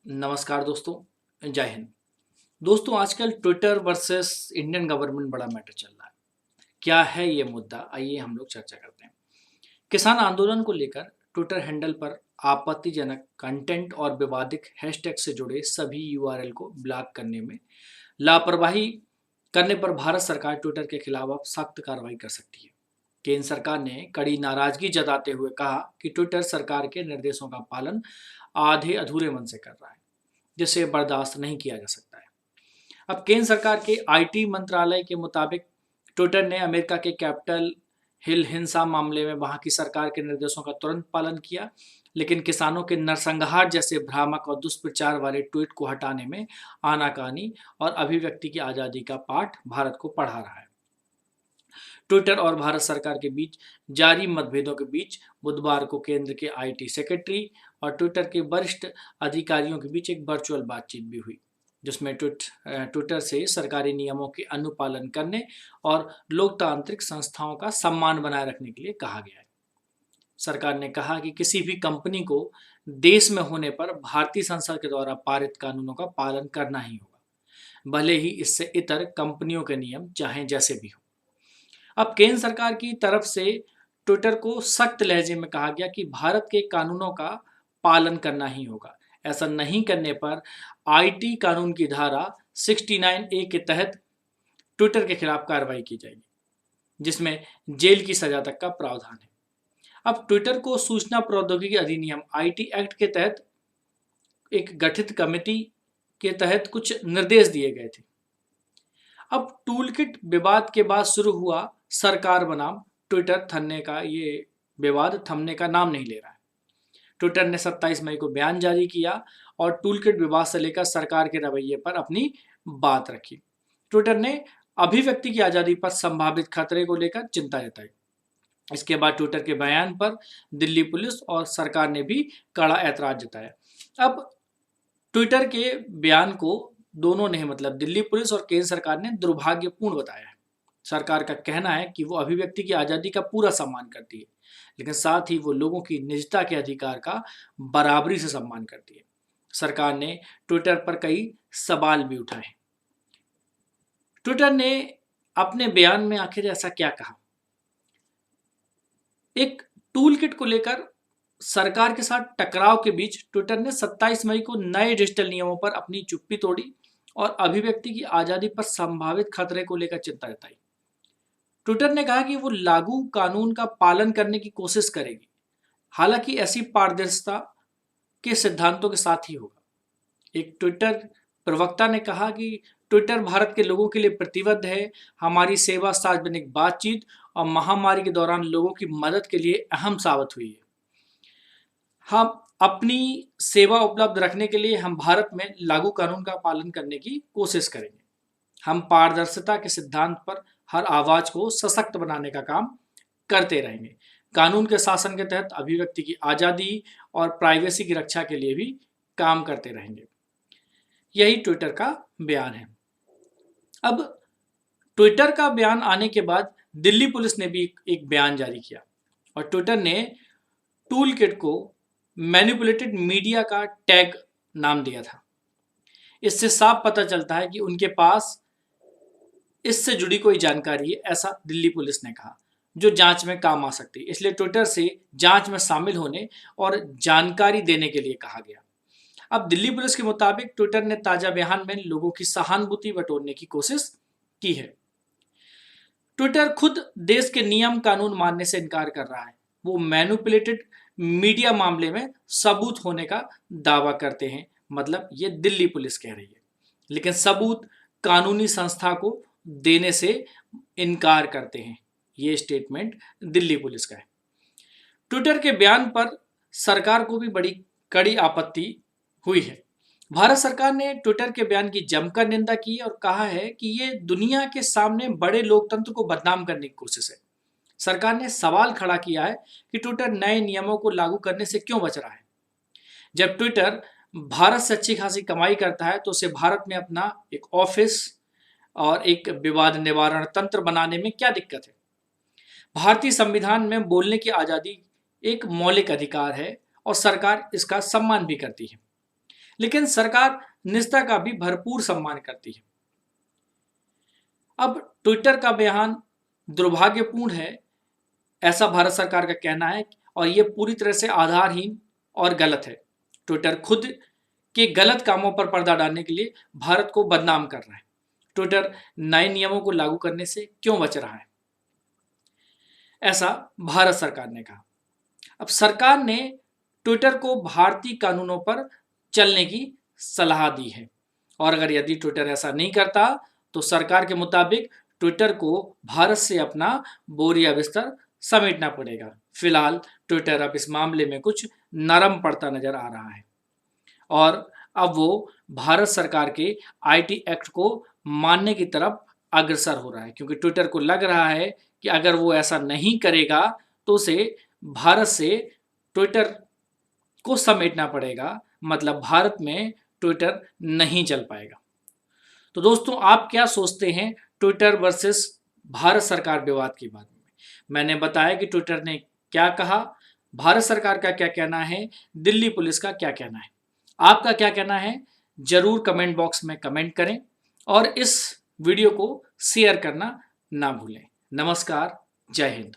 नमस्कार दोस्तों, जय हिंद। दोस्तों, आजकल ट्विटर वर्सेस इंडियन गवर्नमेंट बड़ा मैटर चल रहा है। क्या है ये मुद्दा? आइए हम लोग चर्चा करते हैं। किसान आंदोलन को लेकर ट्विटर हैंडल पर आपत्तिजनक कंटेंट और विवादित हैशटैग से जुड़े सभी यूआरएल को ब्लॉक करने में लापरवाही करने पर भारत सरकार ट्विटर के खिलाफ अब सख्त कार्रवाई कर सकती है। केंद्र सरकार ने कड़ी नाराजगी जताते हुए कहा कि ट्विटर सरकार के निर्देशों का पालन आधे अधूरे मन से कर रहा है, जिसे बर्दाश्त नहीं किया जा सकता है। अब केंद्र सरकार के आईटी मंत्रालय के मुताबिक ट्विटर ने अमेरिका के कैपिटल हिल हिंसा मामले में वहां की सरकार के निर्देशों का तुरंत पालन किया, लेकिन किसानों के नरसंहार जैसे भ्रामक और दुष्प्रचार वाले ट्वीट को हटाने में आनाकानी और अभिव्यक्ति की आज़ादी का पाठ भारत को पढ़ा रहा है। ट्विटर और भारत सरकार के बीच जारी मतभेदों के बीच बुधवार को केंद्र के आईटी सेक्रेटरी और ट्विटर के वरिष्ठ अधिकारियों के बीच एक वर्चुअल बातचीत भी हुई, जिसमें ट्विटर से सरकारी नियमों के अनुपालन करने और लोकतांत्रिक संस्थाओं का सम्मान बनाए रखने के लिए कहा गया है। सरकार ने कहा कि किसी भी कंपनी को देश में होने पर भारतीय संसद के द्वारा पारित कानूनों का पालन करना ही होगा, भले ही इससे इतर कंपनियों के नियम चाहे जैसे भी हो। अब केंद्र सरकार की तरफ से ट्विटर को सख्त लहजे में कहा गया कि भारत के कानूनों का पालन करना ही होगा। ऐसा नहीं करने पर आईटी कानून की धारा 69A के तहत ट्विटर के खिलाफ कार्रवाई की जाएगी, जिसमें जेल की सजा तक का प्रावधान है। अब ट्विटर को सूचना प्रौद्योगिकी अधिनियम आईटी एक्ट के तहत एक गठित कमेटी के तहत कुछ निर्देश दिए गए थे। अब टूलकिट विवाद के बाद शुरू हुआ सरकार बनाम ट्विटर थमने का ये विवाद थमने का नाम नहीं ले रहा है। ट्विटर ने 27 मई को बयान जारी किया और टूलकिट विवाद से लेकर सरकार के रवैये पर अपनी बात रखी। ट्विटर ने अभिव्यक्ति की आज़ादी पर संभावित खतरे को लेकर चिंता जताई। इसके बाद ट्विटर के बयान पर दिल्ली पुलिस और सरकार ने भी कड़ा ऐतराज जताया। अब ट्विटर के बयान को दोनों ने मतलब दिल्ली पुलिस और केंद्र सरकार ने दुर्भाग्यपूर्ण बताया है। सरकार का कहना है कि वो अभिव्यक्ति की आज़ादी का पूरा सम्मान करती है, लेकिन साथ ही वो लोगों की निजता के अधिकार का बराबरी से सम्मान करती है। सरकार ने ट्विटर पर कई सवाल भी उठाए। ट्विटर ने अपने बयान में आखिर ऐसा क्या कहा? एक टूल किट को लेकर सरकार के साथ टकराव के बीच ट्विटर ने 27 मई को नए डिजिटल नियमों पर अपनी चुप्पी तोड़ी और अभिव्यक्ति की आज़ादी पर संभावित खतरे को लेकर चिंता जताई। ट्विटर ने कहा कि वो लागू कानून का पालन करने की कोशिश करेगी, हालांकि ऐसी पारदर्शिता के सिद्धांतों के साथ ही होगा। एक ट्विटर प्रवक्ता ने कहा कि ट्विटर भारत के लोगों के लिए प्रतिबद्ध है। हमारी सेवा सार्वजनिक बातचीत और महामारी के दौरान लोगों की मदद के लिए अहम साबित हुई है। हम अपनी सेवा उपलब्ध रखने के लिए हम भारत में लागू कानून का पालन करने की कोशिश करेंगे। हम पारदर्शिता के सिद्धांत पर हर आवाज को सशक्त बनाने का काम करते रहेंगे। कानून के शासन के तहत अभिव्यक्ति की आज़ादी और प्राइवेसी की रक्षा के लिए भी काम करते रहेंगे। यही ट्विटर का बयान है। अब ट्विटर का बयान आने के बाद दिल्ली पुलिस ने भी एक बयान जारी किया और ट्विटर ने टूल किट को मैनिपुलेटेड मीडिया का टैग नाम दिया था। इससे साफ पता चलता है कि उनके पास इससे जुड़ी कोई जानकारी है, ऐसा दिल्ली पुलिस ने कहा, जो जांच में काम आ सकती है। इसलिए ट्विटर से जांच में शामिल होने और जानकारी देने के लिए कहा गया। अब दिल्ली पुलिस के मुताबिक ट्विटर ने ताजा बयान में लोगों की सहानुभूति बटोरने की कोशिश की है। ट्विटर खुद देश के नियम कानून मानने से इनकार कर रहा है। वो मैनिपुलेटेड मीडिया मामले में सबूत होने का दावा करते हैं, मतलब ये दिल्ली पुलिस कह रही है, लेकिन सबूत कानूनी संस्था को देने से इनकार करते हैं। ये स्टेटमेंट दिल्ली पुलिस का है। ट्विटर के बयान पर सरकार को भी बड़ी कड़ी आपत्ति हुई है। भारत सरकार ने ट्विटर के बयान की जमकर निंदा की और कहा है कि ये दुनिया के सामने बड़े लोकतंत्र को बदनाम करने की कोशिश है। सरकार ने सवाल खड़ा किया है कि ट्विटर नए नियमों को लागू करने से क्यों बच रहा है। जब ट्विटर भारत से अच्छी खासी कमाई करता है तो उसे भारत में अपना एक ऑफिस और एक विवाद निवारण तंत्र बनाने में क्या दिक्कत है। भारतीय संविधान में बोलने की आज़ादी एक मौलिक अधिकार है और सरकार इसका सम्मान भी करती है। लेकिन सरकार निजता का भी भरपूर सम्मान करती है। अब ट्विटर का बयान दुर्भाग्यपूर्ण है, ऐसा भारत सरकार का कहना है, और यह पूरी तरह से आधारहीन और गलत है। ट्विटर खुद के गलत कामों पर पर्दा डालने के लिए भारत को बदनाम कर रहा है। ट्विटर नए नियमों को लागू करने से क्यों बच रहा है, ऐसा भारत सरकार ने कहा। अब सरकार ने ट्विटर को भारतीय कानूनों पर चलने की सलाह दी है, और अगर यदि ट्विटर ऐसा नहीं करता तो सरकार के मुताबिक ट्विटर को भारत से अपना बोरिया बिस्तर समेटना पड़ेगा। फिलहाल ट्विटर अब इस मामले में कुछ नरम पड़ता नजर आ रहा है, और अब वो भारत सरकार के आईटी एक्ट को मानने की तरफ अग्रसर हो रहा है, क्योंकि ट्विटर को लग रहा है कि अगर वो ऐसा नहीं करेगा तो उसे भारत से ट्विटर को समेटना पड़ेगा, मतलब भारत में ट्विटर नहीं चल पाएगा। तो दोस्तों, आप क्या सोचते हैं ट्विटर वर्सेस भारत सरकार विवाद के बारे में? मैंने बताया कि ट्विटर ने क्या कहा, भारत सरकार का क्या कहना है, दिल्ली पुलिस का क्या कहना है। आपका क्या कहना है जरूर कमेंट बॉक्स में कमेंट करें, और इस वीडियो को शेयर करना ना भूलें। नमस्कार, जय हिंद।